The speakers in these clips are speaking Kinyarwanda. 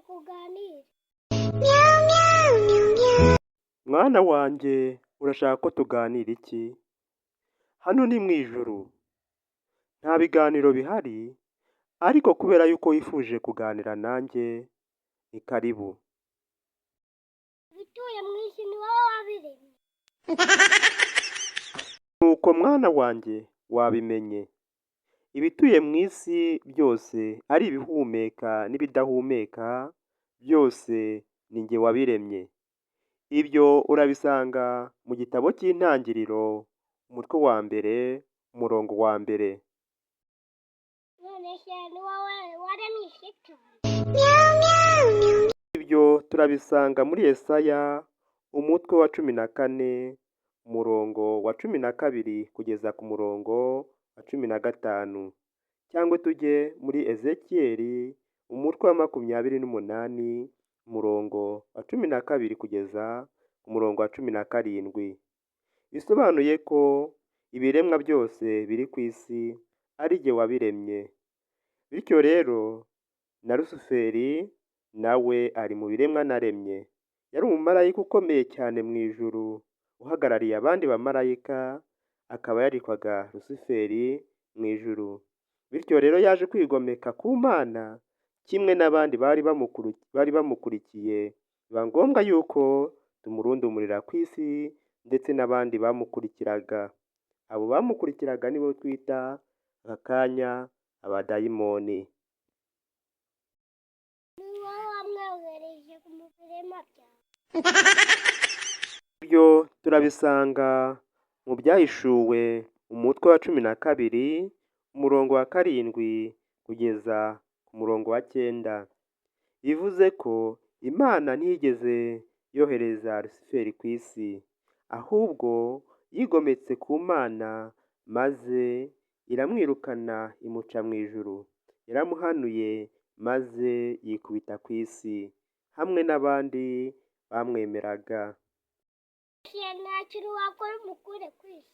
kuganira. Mwana wanjye urashaka ko tuganira iki? Hano ni mu ijuru. Nta biganiro bihari, ariko kubera yuko wifuje kuganira nanjye, ni karibu. Ibituye mu isi ni wowe wabiremye. Nuko mwana wanjye wabimenye. Ibituye mu isi byose, ari ibihumeka n'ibidahumeka, byose ni jye wabiremye. Ibyo urabisanga mu gitabo cy'Intangiriro, umutwe wa mbere, umurongo wa mbere. None se ni wowe waremye shitani? Ibyo turabisanga muri Yesaya, umutwe wa 14, umurongo wa 12 kugeza ku murongo wa 15. Cyangwa tujye muri Ezekiyeli, umutwe wa 28, umurongo wa 12 kugeza ku murongo wa 17. Bisobanuye ko ibiremwa byose biri ku isi ari jye wabiremye. Bityo rero na Lusiferi nawe ari mu biremwa naremye. Yari umumarayika ukomeye cyane mu ijuru, uhagarariye abandi bamarayika, akaba yaritwaga Lusiferi mu ijuru. Bityo rero yaje kwigomeka ku Mana, kimwe n'abandi bari bamukurikiye, biba ngombwa yuko tumurundumurira ku isi, ndetse n'abandi bamukurikiraga. Abo bamukurikiraga nibo twita aka kanya abadayimoni. Ni wowe wamwohereje mu biremwa byawe. Ibyo turabisanga mu Byahishuwe, umutwe wa 12, umurongo wa 7 kugeza ku murongo wa 9. Bivuze ko Imana ntiyigeze yohereza Lusiferi ku isi, ahubwo yigometse ku Mana, maze iramwirukana imuca mu ijuru. Yaramuhanuye maze yikubita ku isi, hamwe n'abandi bamwemeraga. Nta kintu wakora umukure ku isi.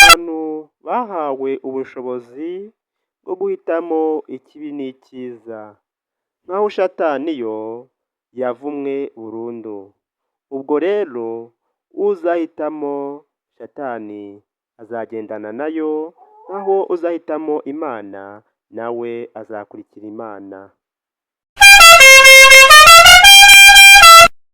Abantu bahawe ubushobozi bwo guhitamo ikibi n'icyiza, nk'aho Satani yo yavumwe burundu. Ubwo rero uzahitamo Satani azagendana nayo, naho uzahitamo Imana nawe azakurikira Imana.